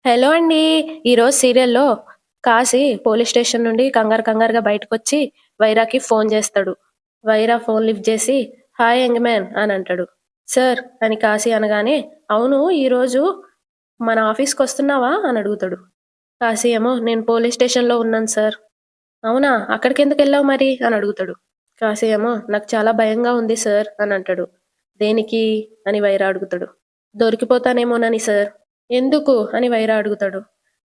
Hello అండి. ఈరోజు సీరియల్‌లో కాశీ పోలీస్ స్టేషన్ నుండి కంగారుగా బయటకొచ్చి వైరాకి ఫోన్ చేస్తాడు. వైరా ఫోన్ లిఫ్ట్ చేసి హాయ్ యంగ్ మ్యాన్ అని అంటాడు. సార్ అని కాశీ అనగానే అవును ఈరోజు మన ఆఫీస్‌కొస్తున్నావా అని అడుగుతాడు. కాశీ ఏమో నేను పోలీస్ స్టేషన్‌లో ఉన్నాను సార్. అవునా అక్కడికెందుకెళ్ళావు మరి అని అడుగుతాడు. కాశీ ఏమో నాకు చాలా భయంగా ఉంది సార్ అని అంటాడు. దేనికి అని వైరా అడుగుతాడు. దొరికిపోతానేమోనని సార్. ఎందుకు అని వైరా అడుగుతాడు.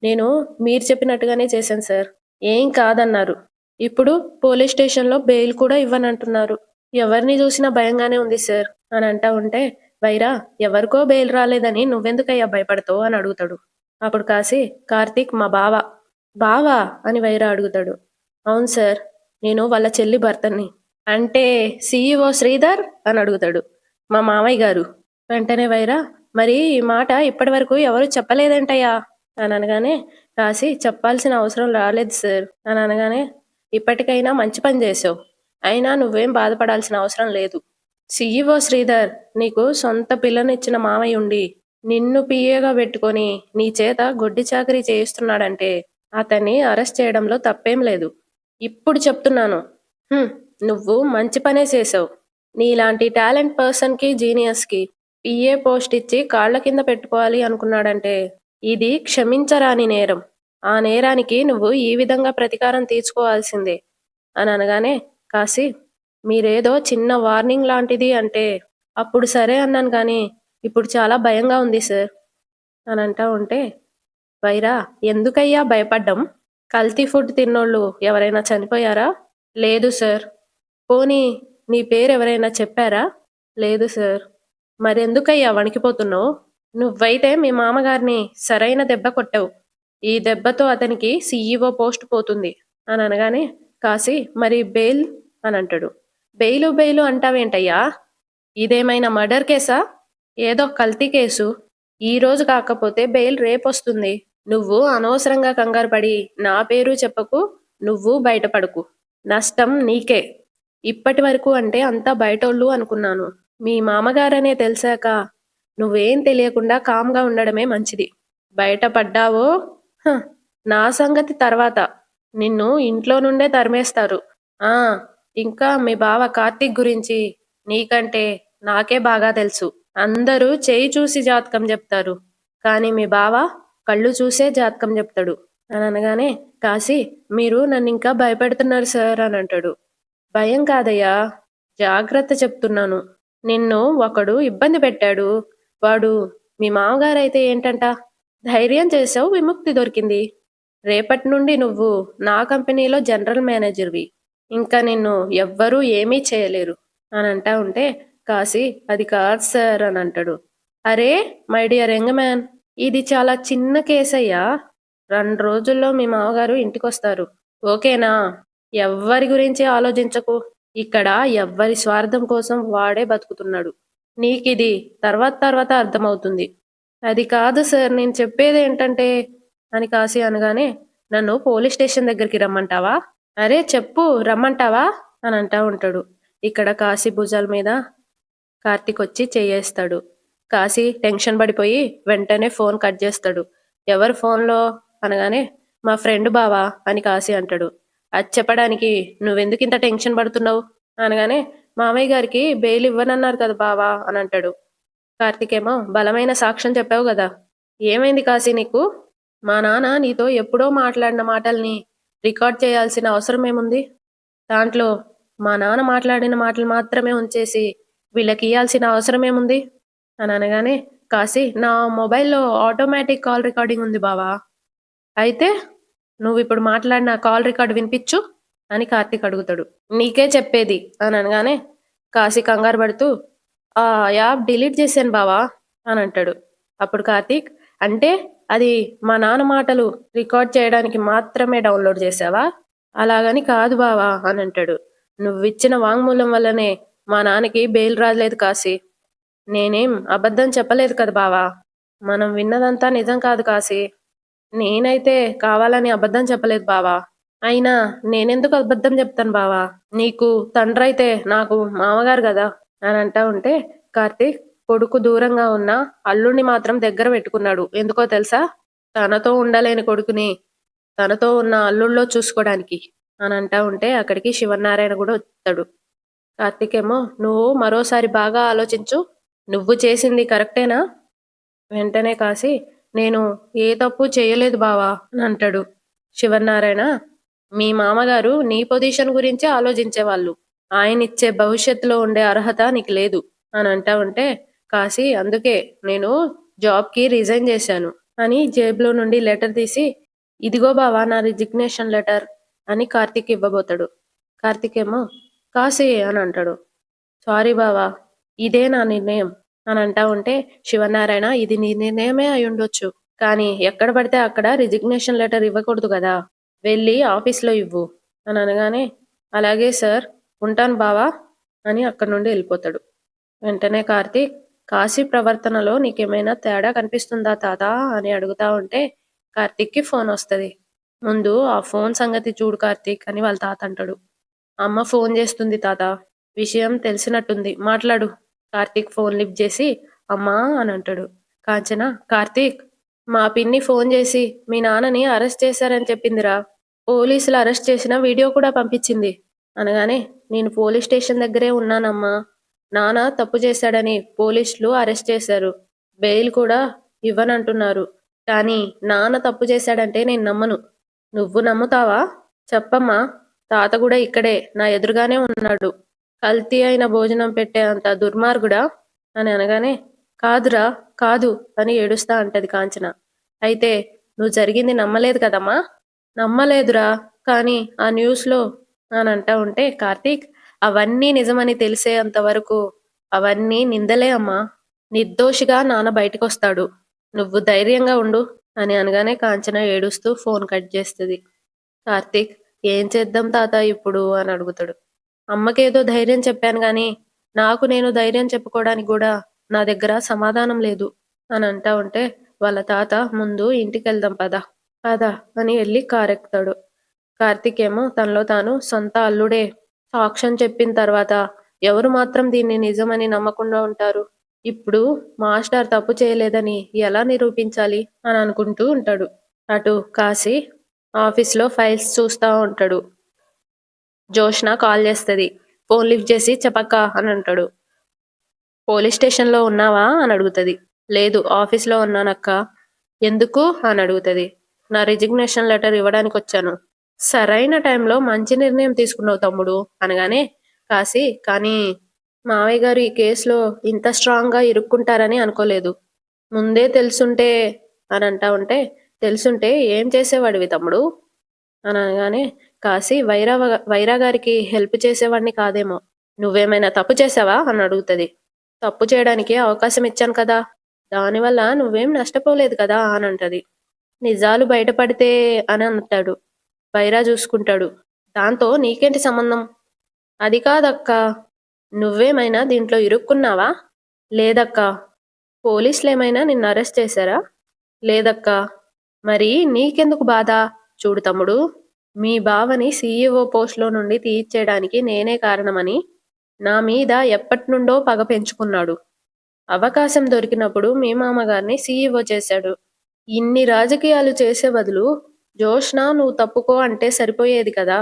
నేను మీరు చెప్పినట్టుగానే చేశాను సార్. ఏం కాదన్నారు. ఇప్పుడు పోలీస్ స్టేషన్‌లో బెయిల్ కూడా ఇవ్వనంటున్నారు. ఎవరిని చూసినా భయంగానే ఉంది సార్ అని అంటా ఉంటే వైరా ఎవరికో బెయిల్ రాలేదని నువ్వెందుకయ్యా భయపడతావు అని అడుగుతాడు. అప్పుడు కాశీ కార్తీక్ మా బావ. బావా అని వైరా అడుగుతాడు. అవును సార్. నేను వాళ్ళ చెల్లి భర్తని. అంటే సీఈఓ శ్రీధర్ అని అడుగుతాడు. మా మామయ్య గారు. వెంటనే వైరా మరి ఈ మాట ఇప్పటివరకు ఎవరు చెప్పలేదేంటయ్యా అని అనగానే కాశీ చెప్పాల్సిన అవసరం రాలేదు సార్ అని అనగానే ఇప్పటికైనా మంచి పని చేసావు. అయినా నువ్వేం బాధపడాల్సిన అవసరం లేదు. సీఈఓ శ్రీధర్ నీకు సొంత పిల్లనిచ్చిన మామయ్య ఉండి నిన్ను పిఏగా పెట్టుకొని నీ చేత గొడ్డి చాకరీ చేయిస్తున్నాడంటే అతన్ని అరెస్ట్ చేయడంలో తప్పేం లేదు. ఇప్పుడు చెప్తున్నాను. హ్మ్, నువ్వు మంచి పనే చేసావు. నీలాంటి టాలెంట్ పర్సన్‌కి, జీనియస్‌కి పిఏ పోస్ట్ ఇచ్చి కాళ్ళ కింద పెట్టుకోవాలి అనుకున్నాడంటే ఇది క్షమించరాని నేరం. ఆ నేరానికి నువ్వు ఈ విధంగా ప్రతీకారం తీర్చుకోవాల్సిందే అని అనగానే కాశీ మీరేదో చిన్న వార్నింగ్ లాంటిది అంటే అప్పుడు సరే అన్నాను కానీ ఇప్పుడు చాలా భయంగా ఉంది సార్ అని అంటా ఉంటే వైరా ఎందుకయ్యా భయపడ్డం? కల్తీ ఫుడ్ తిన్నోళ్ళు ఎవరైనా చనిపోయారా? లేదు సార్. పోనీ నీ పేరెవరైనా చెప్పారా? లేదు సార్. మరెందుకయ్యా వణికిపోతున్నావు? నువ్వైతే మీ మామగారిని సరైన దెబ్బ కొట్టావు. ఈ దెబ్బతో అతనికి సీఈఓ పోస్ట్ పోతుంది అని అనగానే కాశీ మరి బెయిల్ అని అంటాడు. బెయిలు అంటావేంటయ్యా? ఇదేమైనా మర్డర్ కేసా? ఏదో కల్తీ కేసు. ఈ రోజు కాకపోతే బెయిల్ రేపొస్తుంది. నువ్వు అనవసరంగా కంగారు పడి నా పేరు చెప్పకు, నువ్వు బయటపడకు. నష్టం నీకే. ఇప్పటి వరకు అంటే అంతా బయటోళ్ళు అనుకున్నాను. మీ మామగారనే తెలిసాక నువ్వేం తెలియకుండా కామ్గా ఉండడమే మంచిది. బయటపడ్డావో హ, నా సంగతి తర్వాత. నిన్ను ఇంట్లో నుండే తరిమేస్తారు. ఆ ఇంకా మీ బావ కార్తీక్ గురించి నీకంటే నాకే బాగా తెలుసు. అందరూ చేయి చూసి జాతకం చెప్తారు. కానీ మీ బావ కళ్ళు చూసే జాతకం చెప్తాడు అని అనగానే కాశీ మీరు నన్ను ఇంకా భయపెడుతున్నారు సార్ అని అంటాడు. భయం కాదయ్యా, జాగ్రత్త చెప్తున్నాను. నిన్ను ఒకడు ఇబ్బంది పెట్టాడు. వాడు మీ మామగారైతే ఏంటంట? ధైర్యం చేసావు, విముక్తి దొరికింది. రేపటి నుండి నువ్వు నా కంపెనీలో జనరల్ మేనేజర్వి. ఇంకా నిన్ను ఎవ్వరూ ఏమీ చేయలేరు అని అంటా ఉంటే కాశీ అది కాదు సార్ అని అంటాడు. అరే మై డియర్ యంగ్ మ్యాన్, ఇది చాలా చిన్న కేసయ్యా. 2 రోజుల్లో మీ మామగారు ఇంటికొస్తారు. ఓకేనా? ఎవ్వరి గురించి ఆలోచించకు. ఇక్కడ ఎవ్వరి స్వార్థం కోసం వాడే బతుకుతున్నాడు. నీకిది తర్వాత అర్థమవుతుంది. అది కాదు సార్ నేను చెప్పేదేంటంటే అని కాశీ అనగానే నన్ను పోలీస్ స్టేషన్ దగ్గరికి రమ్మంటావా? అరే చెప్పు రమ్మంటావా అని అంటా ఉంటాడు. ఇక్కడ కాశీ భుజాల మీద కార్తీక్ వచ్చి చెయ్యేస్తాడు. కాశీ టెన్షన్ పడిపోయి వెంటనే ఫోన్ కట్ చేస్తాడు. ఎవరు ఫోన్లో అనగానే మా ఫ్రెండ్ బావా అని కాశీ అంటాడు. అది చెప్పడానికి నువ్వెందుకు ఇంత టెన్షన్ పడుతున్నావు అనగానే మామయ్య గారికి బెయిల్ ఇవ్వనన్నారు కదా బావా అని అంటాడు. కార్తీక్ ఏమో బలమైన సాక్ష్యం చెప్పావు కదా. ఏమైంది కాశీ నీకు? మా నాన్న నీతో ఎప్పుడో మాట్లాడిన మాటల్ని రికార్డ్ చేయాల్సిన అవసరం ఏముంది? దాంట్లో మా నాన్న మాట్లాడిన మాటలు మాత్రమే ఉంచేసి వీళ్ళకి ఇయ్యాల్సిన అవసరం ఏముంది అని అనగానే కాశీ నా మొబైల్లో ఆటోమేటిక్ కాల్ రికార్డింగ్ ఉంది బావా. అయితే నువ్వు ఇప్పుడు మాట్లాడిన కాల్ రికార్డ్ వినిపించు అని కార్తీక్ అడుగుతాడు. నీకే చెప్పేది అని అనగానే కాశీ కంగారు పడుతూ ఆ యాప్ డిలీట్ చేశాను బావా అని అంటాడు. అప్పుడు కార్తీక్ అంటే అది మా నాన్న మాటలు రికార్డ్ చేయడానికి మాత్రమే డౌన్లోడ్ చేసావా? అలాగని కాదు బావా అని అంటాడు. నువ్విచ్చిన వాంగ్మూలం వల్లనే మా నాన్నకి బెయిల్ రాలేదు కాశీ. నేనేం అబద్ధం చెప్పలేదు కదా బావా. మనం విన్నదంతా నిజం కాదు కాశీ. నేనైతే కావాలని అబద్ధం చెప్పలేదు బావా. అయినా నేనెందుకు అబద్ధం చెప్తాను బావా. నీకు తండ్రైతే నాకు మామగారు కదా అని అంటా ఉంటే కార్తీక్ కొడుకు దూరంగా ఉన్న అల్లుడిని మాత్రం దగ్గర పెట్టుకున్నాడు. ఎందుకో తెలుసా? తనతో ఉండలేని కొడుకుని తనతో ఉన్న అల్లుళ్ళో చూసుకోవడానికి అని అంటా ఉంటే అక్కడికి శివనారాయణ కూడా వస్తాడు. కార్తీక్ ఏమో నువ్వు మరోసారి బాగా ఆలోచించు, నువ్వు చేసింది కరెక్టేనా? వెంటనే కాసి నేను ఏ తప్పు చేయలేదు బావా అని అంటాడు. శివనారాయణ మీ మామగారు నీ పొజిషన్ గురించి ఆలోచించేవాళ్ళు, ఆయన ఇచ్చే భవిష్యత్తులో ఉండే అర్హత నీకు లేదు అని అంటా ఉంటే కాసి అందుకే నేను జాబ్కి రిజైన్ చేశాను అని జేబులో నుండి లెటర్ తీసి ఇదిగో బావా నా రిజిగ్నేషన్ లెటర్ అని కార్తీక్ ఇవ్వబోతాడు. కార్తీక్ ఏమో కాసి అని అంటాడు. సారీ బావా, ఇదే నా నిర్ణయం అని అంటా ఉంటే శివనారాయణ ఇది నీ నిర్ణయమే అయి ఉండొచ్చు, కానీ ఎక్కడ పడితే అక్కడ రిజిగ్నేషన్ లెటర్ ఇవ్వకూడదు కదా, వెళ్ళి ఆఫీస్లో ఇవ్వు అని అనగానే అలాగే సార్, ఉంటాను బావా అని అక్కడి నుండి వెళ్ళిపోతాడు. వెంటనే కార్తీక్ కాశీ ప్రవర్తనలో నీకేమైనా తేడా కనిపిస్తుందా తాత అని అడుగుతా ఉంటే కార్తీక్కి ఫోన్ వస్తుంది. ముందు ఆ ఫోన్ సంగతి చూడు కార్తీక్ అని వాళ్ళ తాత అంటాడు. అమ్మ ఫోన్ చేస్తుంది తాత, విషయం తెలిసినట్టుంది, మాట్లాడు. కార్తీక్ ఫోన్ లిఫ్ట్ చేసి అమ్మా అని అంటాడు. కాంచన కార్తీక్ మా పిన్ని ఫోన్ చేసి మీ నాన్నని అరెస్ట్ చేశారని చెప్పిందిరా, పోలీసులు అరెస్ట్ చేసిన వీడియో కూడా పంపించింది అనగానే నేను పోలీస్ స్టేషన్ దగ్గరే ఉన్నానమ్మా, నాన్న తప్పు చేశాడని పోలీసులు అరెస్ట్ చేశారు, బెయిల్ కూడా ఇవ్వనంటున్నారు, కానీ నాన్న తప్పు చేశాడంటే నేను నమ్మను, నువ్వు నమ్ముతావా? చెప్పమ్మా, తాత కూడా ఇక్కడే నా ఎదురుగానే ఉన్నాడు, కల్తీ అయిన భోజనం పెట్టే అంత దుర్మార్గుడా అని అనగానే కాదురా కాదు అని ఏడుస్తా అంటది కాంచన. అయితే నువ్వు జరిగింది నమ్మలేదు కదమ్మా? నమ్మలేదురా, కానీ ఆ న్యూస్లో అని అంటా ఉంటే కార్తీక్ అవన్నీ నిజమని తెలిసేంత వరకు అవన్నీ నిందలే అమ్మా, నిర్దోషిగా నాన్న బయటకు వస్తాడు, నువ్వు ధైర్యంగా ఉండు అని అనగానే కాంచన ఏడుస్తూ ఫోన్ కట్ చేస్తుంది. కార్తీక్ ఏం చేద్దాం తాత ఇప్పుడు అని అడుగుతాడు. అమ్మకేదో ధైర్యం చెప్పాను గాని నాకు నేను ధైర్యం చెప్పుకోవడానికి కూడా నా దగ్గర సమాధానం లేదు అని అంటా ఉంటే వాళ్ళ తాత ముందు ఇంటికి వెళ్దాం పద పద అని వెళ్ళి కారెక్కుతాడు. కార్తీక్ ఏమో తనలో తాను సొంత అల్లుడే సాక్ష్యం చెప్పిన తర్వాత ఎవరు మాత్రం దీన్ని నిజమని నమ్మకుండా ఉంటారు, ఇప్పుడు మాస్టర్ తప్పు చేయలేదని ఎలా నిరూపించాలి అని అనుకుంటూ ఉంటాడు. అటు కాశీ ఆఫీస్లో ఫైల్స్ చూస్తూ ఉంటాడు. జోష్న కాల్ చేస్తుంది. ఫోన్ లిఫ్ట్ చేసి చెప్పక్క అని అంటాడు. పోలీస్ స్టేషన్లో ఉన్నావా అని అడుగుతుంది. లేదు ఆఫీస్లో ఉన్నానక్క. ఎందుకు అని అడుగుతుంది. నా రిజిగ్నేషన్ లెటర్ ఇవ్వడానికి వచ్చాను. సరైన టైంలో మంచి నిర్ణయం తీసుకున్నావు తమ్ముడు అనగానే కాసి కానీ మావయ్య గారు ఈ కేసులో ఇంత స్ట్రాంగ్గా ఇరుక్కుంటారని అనుకోలేదు, ముందే తెలుసుంటే అని అంటా ఉంటే తెలుసుంటే ఏం చేసేవాడివి తమ్ముడు అని అనగానే కాసి వైరా గారికి హెల్ప్ చేసేవాడిని కాదేమో, నువ్వేమైనా తప్పు చేసావా అని అడుగుతుంది. తప్పు చేయడానికి అవకాశం ఇచ్చాను కదా, దానివల్ల నువ్వేం నష్టపోలేదు కదా అని అంటది. నిజాలు బయటపడితే అని అంటాడు. వైరా చూసుకుంటాడు. దాంతో నీకేంటి సంబంధం? అది కాదక్క, నువ్వేమైనా దీంట్లో ఇరుక్కున్నావా? లేదక్క. పోలీసులు ఏమైనా నిన్ను అరెస్ట్ చేశారా? లేదక్క. మరి నీకెందుకు బాధ? చూడు తమ్ముడు, మీ బావని సీఈఓ పోస్ట్లో నుండి తీయించేయడానికి నేనే కారణమని నా మీద ఎప్పటి నుండో పగ పెంచుకున్నాడు. అవకాశం దొరికినప్పుడు మీ మామగారిని సీఈఓ చేశాడు. ఇన్ని రాజకీయాలు చేసే బదులు జోష్న నువ్వు తప్పుకో అంటే సరిపోయేది కదా.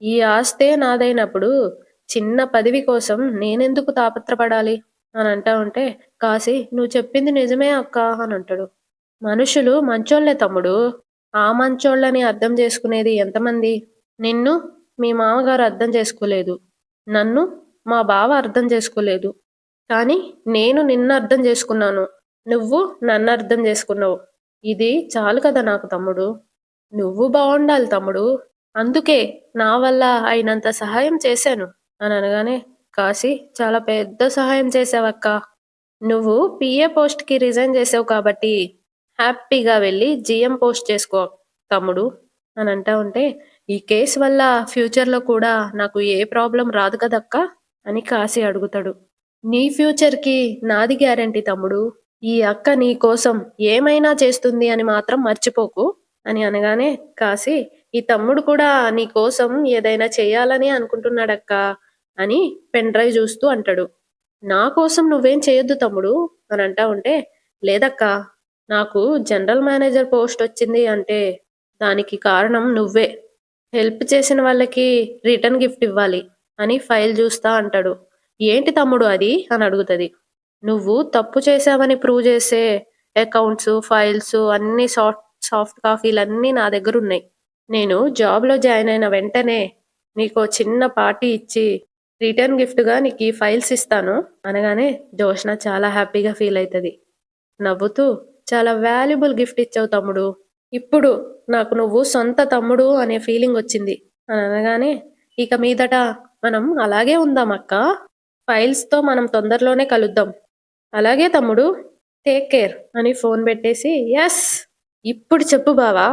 ఈ ఆస్తే నాదైనప్పుడు చిన్న పదవి కోసం నేనెందుకు తాపత్రపడాలి అని అంటా ఉంటే కాసి నువ్వు చెప్పింది నిజమే అక్క అని అంటాడు. మనుషులు మంచోళ్లే తమ్ముడు, ఆ మంచోళ్ళని అర్థం చేసుకునేది ఎంతమంది? నిన్ను మీ మామగారు అర్థం చేసుకోలేదు, నన్ను మా బావ అర్థం చేసుకోలేదు, కానీ నేను నిన్ను అర్థం చేసుకున్నాను, నువ్వు నన్ను అర్థం చేసుకున్నావు. ఇది చాలు కదా నాకు తమ్ముడు. నువ్వు బాగుండాలి తమ్ముడు, అందుకే నా వల్ల అయినంత సహాయం చేశాను అని అనగానే కాసి చాలా పెద్ద సహాయం చేసావక్క. నువ్వు పిఏ పోస్ట్కి రిజైన్ చేసావు కాబట్టి హ్యాపీగా వెళ్ళి జిఎం పోస్ట్ చేసుకో తమ్ముడు అని అంటా ఉంటే ఈ కేసు వల్ల ఫ్యూచర్లో కూడా నాకు ఏ ప్రాబ్లం రాదు కదక్క అని కాసి అడుగుతాడు. నీ ఫ్యూచర్కి నాది గ్యారంటీ తమ్ముడు, ఈ అక్క నీ కోసం ఏమైనా చేస్తుంది అని మాత్రం మర్చిపోకు అని అనగానే కాసి ఈ తమ్ముడు కూడా నీ కోసం ఏదైనా చేయాలని అనుకుంటున్నాడక్క అని పెన్ డ్రైవ్ చూస్తూ అంటాడు. నా కోసం నువ్వేం చేయొద్దు తమ్ముడు అని అంటా ఉంటే లేదక్క, నాకు జనరల్ మేనేజర్ పోస్ట్ వచ్చింది అంటే దానికి కారణం నువ్వే. హెల్ప్ చేసిన వాళ్ళకి రిటర్న్ గిఫ్ట్ ఇవ్వాలి అని ఫైల్ చూస్తా అంటాడు. ఏంటి తమ్ముడు అది అని అడుగుతుంది. నువ్వు తప్పు చేశావని ప్రూవ్ చేసే అకౌంట్స్, ఫైల్స్ అన్ని సాఫ్ట్ కాపీలన్నీ నా దగ్గర ఉన్నాయి. నేను జాబ్లో జాయిన్ అయిన వెంటనే నీకు చిన్న పార్టీ ఇచ్చి రిటర్న్ గిఫ్ట్గా నీకు ఈ ఫైల్స్ ఇస్తాను అనగానే జోష్న చాలా హ్యాపీగా ఫీల్ అవుతుంది. నవ్వుతూ, చాలా వాల్యుబుల్ గిఫ్ట్ ఇచ్చావు తమ్ముడు. ఇప్పుడు నాకు నువ్వు సొంత తమ్ముడు అనే ఫీలింగ్ వచ్చింది అని అనగానే, ఇక మీదట మనం అలాగే ఉందాం అక్క. ఫైల్స్తో మనం తొందరలోనే కలుద్దాం. అలాగే తమ్ముడు, టేక్ కేర్ అని ఫోన్ పెట్టేసి, ఎస్ ఇప్పుడు చెప్పు బావా,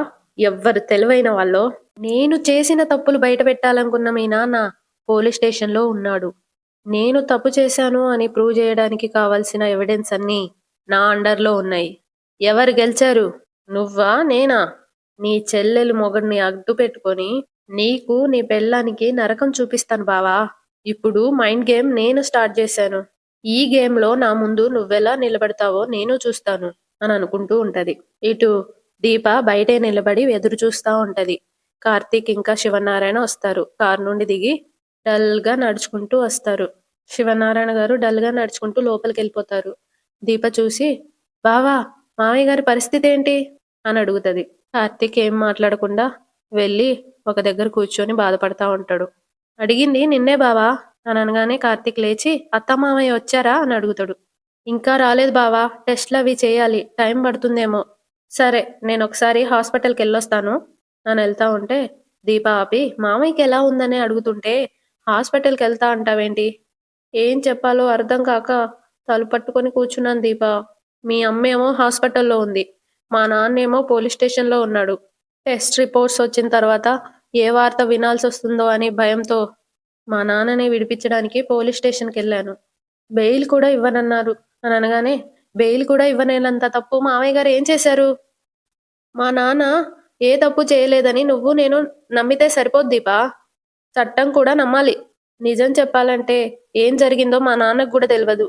ఎవ్వరు తెలివైన వాళ్ళో. నేను చేసిన తప్పులు బయట పెట్టాలనుకున్న మీ నాన్న పోలీస్ స్టేషన్లో ఉన్నాడు. నేను తప్పు చేశాను అని ప్రూవ్ చేయడానికి కావాల్సిన ఎవిడెన్స్ అన్నీ నా అండర్లో ఉన్నాయి. ఎవరు గెలిచారు, నువ్వా నేనా? నీ చెల్లెలు మొగుడిని అడ్డు పెట్టుకొని నీకు నీ పెళ్ళానికి నరకం చూపిస్తాను బావా. ఇప్పుడు మైండ్ గేమ్ నేను స్టార్ట్ చేశాను. ఈ గేమ్లో నా ముందు నువ్వెలా నిలబడతావో నేను చూస్తాను అని అనుకుంటూ ఉంటది. ఇటు దీప బయటే నిలబడి ఎదురు చూస్తా ఉంటది. కార్తీక్ ఇంకా శివనారాయణ వస్తారు. కారు నుండి దిగి డల్గా నడుచుకుంటూ వస్తారు. శివనారాయణ గారు డల్గా నడుచుకుంటూ లోపలికి వెళ్ళిపోతారు. దీప చూసి, బావా మామయ్య గారి పరిస్థితి ఏంటి అని అడుగుతుంది. కార్తీక్ ఏం మాట్లాడకుండా వెళ్ళి ఒక దగ్గర కూర్చొని బాధపడతా ఉంటాడు. అడిగింది నిన్నే బావా అని అనగానే కార్తీక్ లేచి, అత్త మామయ్య వచ్చారా అని అడుగుతాడు. ఇంకా రాలేదు బావా, టెస్ట్లు అవి చేయాలి, టైం పడుతుందేమో. సరే నేను ఒకసారి హాస్పిటల్కి వెళ్ళొస్తాను అని వెళ్తా ఉంటే దీప ఆపి, మామయ్యకి ఎలా ఉందని అడుగుతుంటే హాస్పిటల్కి వెళ్తా అంటావేంటి? ఏం చెప్పాలో అర్థం కాక తలు పట్టుకొని కూర్చున్నాను దీప. మీ అమ్మేమో హాస్పిటల్లో ఉంది, మా నాన్నేమో పోలీస్ స్టేషన్లో ఉన్నాడు. టెస్ట్ రిపోర్ట్స్ వచ్చిన తర్వాత ఏ వార్త వినాల్సి వస్తుందో అని భయంతో మా నాన్నని విడిపించడానికి పోలీస్ స్టేషన్కి వెళ్ళాను. బెయిల్ కూడా ఇవ్వనన్నారు అని అనగానే, బెయిల్ కూడా ఇవ్వనేనంత తప్పు మామయ్య గారు ఏం చేశారు? మా నాన్న ఏ తప్పు చేయలేదని నువ్వు నేను నమ్మితే సరిపోద్ది దీపా. చట్టం కూడా నమ్మాలి. నిజం చెప్పాలంటే ఏం జరిగిందో మా నాన్నకు కూడా తెలియదు.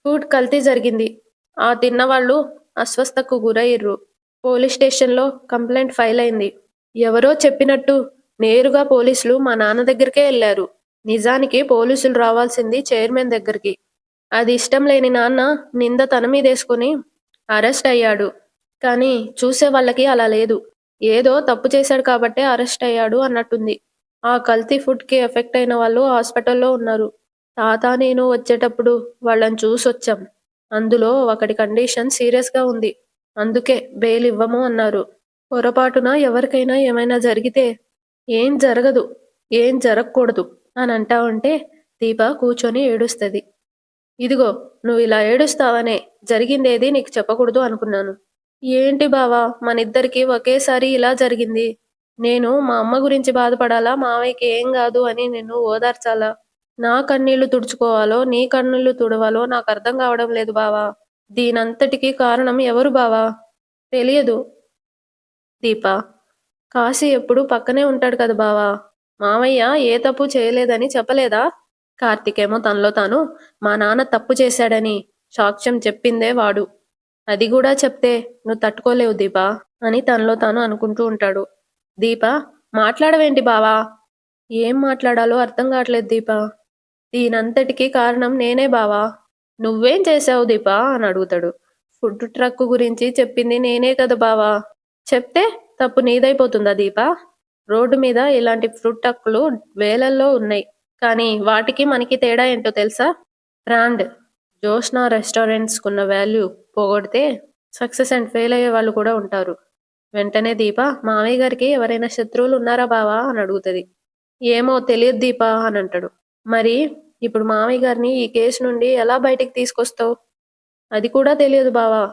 ఫుడ్ కల్తీ జరిగింది. ఆ తిన్నవాళ్ళు అస్వస్థకు గురయ్యిర్రు. పోలీస్ స్టేషన్లో కంప్లైంట్ ఫైల్ అయింది. ఎవరో చెప్పినట్టు నేరుగా పోలీసులు మా నాన్న దగ్గరికే వెళ్ళారు. నిజానికి పోలీసులు రావాల్సింది చైర్మన్ దగ్గరికి. అది ఇష్టం లేని నాన్న నింద తన మీదేసుకుని అరెస్ట్ అయ్యాడు. కానీ చూసే వాళ్ళకి అలా లేదు. ఏదో తప్పు చేశాడు కాబట్టే అరెస్ట్ అయ్యాడు అన్నట్టుంది. ఆ కల్తీ ఫుడ్కి ఎఫెక్ట్ అయిన వాళ్ళు హాస్పిటల్లో ఉన్నారు. తాత నేను వచ్చేటప్పుడు వాళ్ళని చూసొచ్చాం. అందులో ఒకటి కండిషన్ సీరియస్గా ఉంది. అందుకే బెయిల్ ఇవ్వము అన్నారు. పొరపాటున ఎవరికైనా ఏమైనా జరిగితే ఏం జరగదు, ఏం జరగకూడదు అని అంటా ఉంటే దీప కూర్చొని ఏడుస్తుంది. ఇదిగో నువ్వు ఇలా ఏడుస్తావనే జరిగిందేది నీకు చెప్పకూడదు అనుకున్నాను. ఏంటి బావా, మనిద్దరికి ఒకేసారి ఇలా జరిగింది. నేను మా అమ్మ గురించి బాధపడాలా, మావయ్యకి ఏం కాదు అని నిన్ను ఓదార్చాలా? నా కన్నీళ్లు తుడుచుకోవాలో నీ కన్నీళ్లు తుడవాలో నాకు అర్థం కావడం లేదు బావా. దీనంతటికీ కారణం ఎవరు బావా? తెలియదు దీప. కాశీ ఎప్పుడు పక్కనే ఉంటాడు కదా బావా. మామయ్య ఏ తప్పు చేయలేదని చెప్పలేదా? కార్తికేమో తనలో తాను మా నాన్న తప్పు చేశాడని సాక్ష్యం చెప్పిందే వాడు. అది కూడా చెప్తే నువ్వు తట్టుకోలేవు దీపా అని తనలో తాను అనుకుంటూ ఉంటాడు. దీప, మాట్లాడవేంటి బావా? ఏం మాట్లాడాలో అర్థం కావట్లేదు దీపా. దీనంతటికీ కారణం నేనే బావా. నువ్వేం చేశావు దీపా అని అడుగుతాడు. ఫుడ్ ట్రక్ గురించి చెప్పింది నేనే కదా బావా. చెప్తే తప్పు నీదైపోతుందా దీపా? రోడ్డు మీద ఇలాంటి ఫుడ్ ట్రక్కులు వేలల్లో ఉన్నాయి. కానీ వాటికి మనకి తేడా ఏంటో తెలుసా? బ్రాండ్. జోష్నా రెస్టారెంట్స్కున్న వాల్యూ పోగొడితే సక్సెస్ అండ్ ఫెయిల్ అయ్యే వాళ్ళు కూడా ఉంటారు. వెంటనే దీప, మామయ్య గారికి ఎవరైనా శత్రువులు ఉన్నారా బావా అని అడుగుతుంది. ఏమో తెలియదు దీపా అని అంటాడు. మరి ఇప్పుడు మామయ్య గారిని ఈ కేసు నుండి ఎలా బయటికి తీసుకొస్తావు? అది కూడా తెలియదు బావా.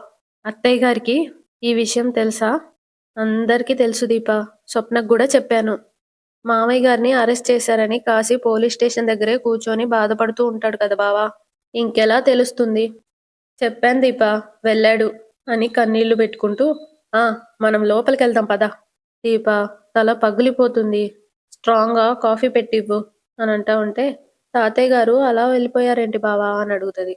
అత్తయ్య గారికి ఈ విషయం తెలుసా? అందరికీ తెలుసు దీపా, స్వప్నకు కూడా చెప్పాను. మామయ్య గారిని అరెస్ట్ చేశారని కాశీ పోలీస్ స్టేషన్ దగ్గరే కూర్చొని బాధపడుతూ ఉంటాడు కదా బావా. ఇంకెలా తెలుస్తుంది? చెప్పాను దీపా, వెళ్ళాడు అని కన్నీళ్లు పెట్టుకుంటూ, మనం లోపలికి వెళ్దాం పద. దీప తల పగిలిపోతుంది. స్ట్రాంగ్గా కాఫీ పెట్టివ్వు అని అంటా ఉంటే, తాతయ్య గారు అలా వెళ్ళిపోయారేంటి బావా అని అడుగుతుంది.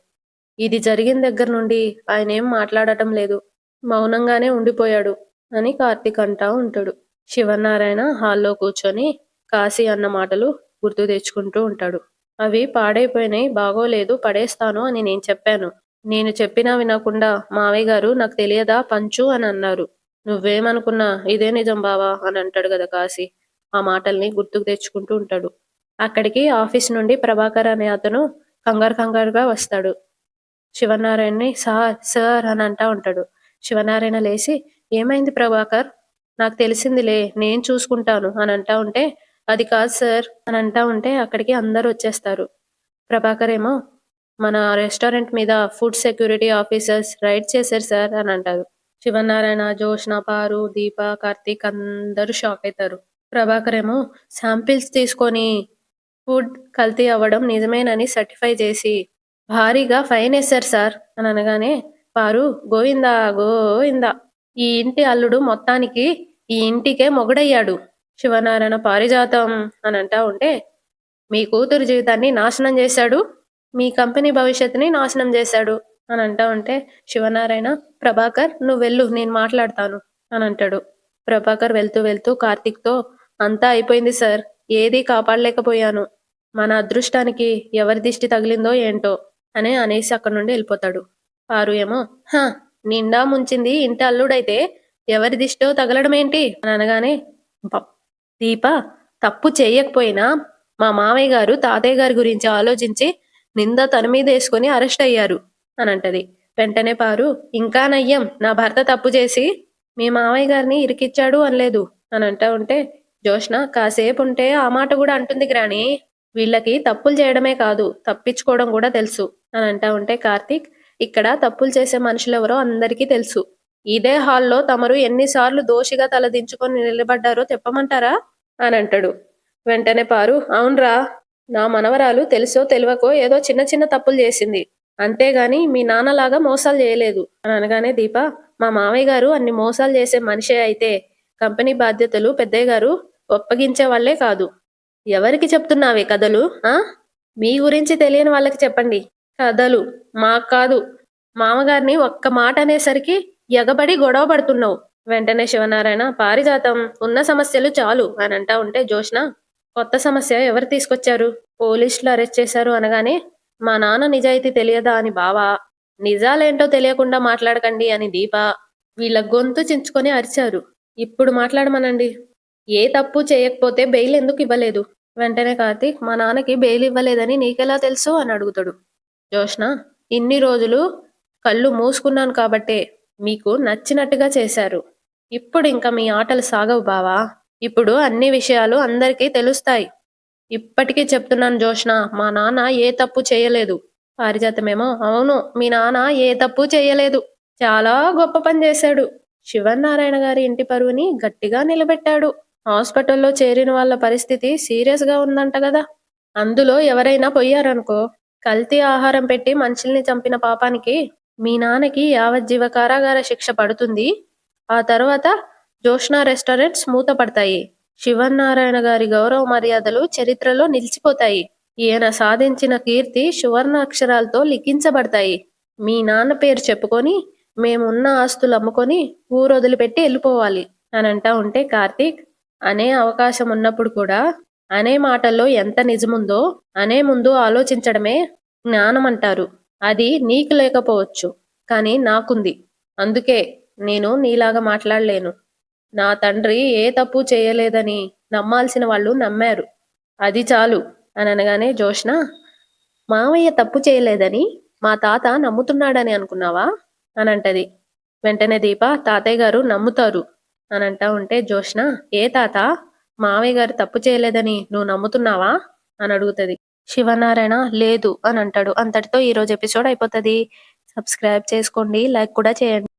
ఇది జరిగిన దగ్గర నుండి ఆయన ఏం మాట్లాడటం లేదు. మౌనంగానే ఉండిపోయాడు అని కార్తీక్ అంటా ఉంటాడు. శివనారాయణ హాల్లో కూర్చొని కాశీ అన్న మాటలు గుర్తు తెచ్చుకుంటూ ఉంటాడు. అవి పాడైపోయినాయి, బాగోలేదు, పడేస్తాను అని నేను చెప్పాను. నేను చెప్పినా వినకుండా మావయ్య గారు నాకు తెలియదా పంచు అని అన్నారు. నువ్వేమనుకున్నా ఇదే నిజం బావా అని అంటాడు కదా కాశీ. ఆ మాటల్ని గుర్తుకు తెచ్చుకుంటూ ఉంటాడు. అక్కడికి ఆఫీస్ నుండి ప్రభాకర్ అనే అతను కంగారుగా వస్తాడు. శివనారాయణని సార్ సార్ అని అంటా ఉంటాడు. శివనారాయణ లేచి, ఏమైంది ప్రభాకర్? నాకు తెలిసిందిలే, నేను చూసుకుంటాను అని అంటా ఉంటే, అది కాదు సార్ అని అంటా ఉంటే అక్కడికి అందరూ వచ్చేస్తారు. ప్రభాకర్ ఏమో, మన రెస్టారెంట్ మీద ఫుడ్ సెక్యూరిటీ ఆఫీసర్స్ రైడ్ చేశారు సార్ అని అంటారు. శివనారాయణ, జోష్న, పారు, దీప, కార్తీక్ అందరూ షాక్ అవుతారు. ప్రభాకర్ ఏమో శాంపిల్స్ తీసుకొని ఫుడ్ కల్తీ అవ్వడం నిజమేనని సర్టిఫై చేసి భారీగా ఫైన్ వేశారు సార్ అని అనగానే పారు, గోయిందా గోయిందా, ఈ ఇంటి అల్లుడు మొత్తానికి ఈ ఇంటికే మొగుడయ్యాడు. శివనారాయణ పారిజాతం అని అంటా ఉంటే, మీ కూతురు జీవితాన్ని నాశనం చేశాడు, మీ కంపెనీ భవిష్యత్తుని నాశనం చేశాడు అని అంటా ఉంటే శివనారాయణ, ప్రభాకర్ నువ్వు వెళ్ళు, నేను మాట్లాడతాను అని అంటాడు. ప్రభాకర్ వెళ్తూ వెళ్తూ కార్తీక్తో, అంతా అయిపోయింది సార్, ఏదీ కాపాడలేకపోయాను, మన అదృష్టానికి ఎవరి దిష్టి తగిలిందో ఏంటో అని అనేసి అక్కడి నుండి వెళ్ళిపోతాడు. పారు ఏమో, హ, నిండా ముంచింది ఇంటి అల్లుడైతే ఎవరి దిష్టో తగలడం ఏంటి అని అనగానే, దీప తప్పు చేయకపోయినా మా మామయ్య గారు తాతయ్య గారి గురించి ఆలోచించి నింద తన మీద వేసుకుని అరెస్ట్ అయ్యారు అని అంటది. వెంటనే పారు, ఇంకా నయ్యం, నా భర్త తప్పు చేసి మీ మామయ్య గారిని ఇరికిచ్చాడు అనలేదు అని అంటా ఉంటే జోష్న, కాసేపు ఉంటే ఆ మాట కూడా అంటుంది గ్రాని, వీళ్ళకి తప్పులు చేయడమే కాదు తప్పించుకోవడం కూడా తెలుసు అని అంటా ఉంటే కార్తీక్, ఇక్కడ తప్పులు చేసే మనుషులెవరో అందరికీ తెలుసు. ఇదే హాల్లో తమరు ఎన్నిసార్లు దోషిగా తలదించుకొని నిలబడ్డారో చెప్పమంటారా అని అంటాడు. వెంటనే పారు, అవునరా, నా మనవరాలు తెలుసో తెలియకో ఏదో చిన్న చిన్న తప్పులు చేసింది, అంతేగాని మీ నాన్నలాగా మోసాలు చేయలేదు అని అనగానే దీప, మా మామయ్య గారు అన్ని మోసాలు చేసే మనిషే అయితే కంపెనీ బాధ్యతలు పెద్దయ్య గారు ఒప్పగించే వాళ్లే కాదు. ఎవరికి చెప్తున్నావే కథలు? మీ గురించి తెలియని వాళ్ళకి చెప్పండి కథలు, మాకు కాదు. మామగారిని ఒక్క మాట అనేసరికి ఎగబడి గొడవ పడుతున్నావు. వెంటనే శివనారాయణ, పారిజాతం, ఉన్న సమస్యలు చాలు అని అంటా ఉంటే జోష్న, కొత్త సమస్య ఎవరు తీసుకొచ్చారు? పోలీసులు అరెస్ట్ చేశారు అనగానే, మా నాన్న నిజాయితీ తెలియదా అని బావా, నిజాలేంటో తెలియకుండా మాట్లాడకండి అని దీప వీళ్ళ గొంతు చించుకొని అరిచారు. ఇప్పుడు మాట్లాడమనండి. ఏ తప్పు చేయకపోతే బెయిల్ ఎందుకు ఇవ్వలేదు? వెంటనే కార్తీక్, మా నాన్నకి బెయిల్ ఇవ్వలేదని నీకెలా తెలుసు అని అడుగుతాడు. జోష్న, ఇన్ని రోజులు కళ్ళు మూసుకున్నాను కాబట్టే మీకు నచ్చినట్టుగా చేశారు. ఇప్పుడు ఇంకా మీ ఆటలు సాగవు బావా. ఇప్పుడు అన్ని విషయాలు అందరికీ తెలుస్తాయి. ఇప్పటికీ చెప్తున్నాను జోష్న, మా నాన్న ఏ తప్పు చేయలేదు. పారిజాతమేమో, అవును, మీ నాన్న ఏ తప్పు చేయలేదు, చాలా గొప్ప పని చేశాడు. శివనారాయణ గారి ఇంటి పరువుని గట్టిగా నిలబెట్టాడు. హాస్పిటల్లో చేరిన వాళ్ళ పరిస్థితి సీరియస్ గా ఉందంట కదా, అందులో ఎవరైనా పోయారనుకో, కల్తీ ఆహారం పెట్టి మనుషుల్ని చంపిన పాపానికి మీ నాన్నకి యావజ్జీవ కారాగార శిక్ష పడుతుంది. ఆ తర్వాత జోష్నా రెస్టారెంట్స్ మూతపడతాయి. శివనారాయణ గారి గౌరవ మర్యాదలు చరిత్రలో నిలిచిపోతాయి. ఈయన సాధించిన కీర్తి సువర్ణ అక్షరాలతో లిఖించబడతాయి. మీ నాన్న పేరు చెప్పుకొని మేమున్న ఆస్తులు అమ్ముకొని ఊరొదిలిపెట్టి వెళ్ళిపోవాలి అని అంటా ఉంటే కార్తీక్, అనే అవకాశం ఉన్నప్పుడు కూడా అనే మాటల్లో ఎంత నిజముందో అనే ముందు ఆలోచించడమే జ్ఞానం అంటారు. అది నీకు లేకపోవచ్చు, కానీ నాకుంది. అందుకే నేను నీలాగా మాట్లాడలేను. నా తండ్రి ఏ తప్పు చేయలేదని నమ్మాల్సిన వాళ్ళు నమ్మారు, అది చాలు అని అనగానే జోష్న, మావయ్య తప్పు చేయలేదని మా తాత నమ్ముతున్నాడని అనుకున్నావా అని అంటది. వెంటనే దీప, తాతయ్య గారు నమ్ముతారు అని అంటా ఉంటే జోష్న, ఏ తాత, మావయ్య గారు తప్పు చేయలేదని నువ్వు నమ్ముతున్నావా అని అడుగుతుంది. శివనారాయణ లేదు అని అంటాడు. అంతటితో ఈరోజు ఎపిసోడ్ అయిపోతుంది. సబ్స్క్రైబ్ చేసుకోండి, లైక్ కూడా చేయండి.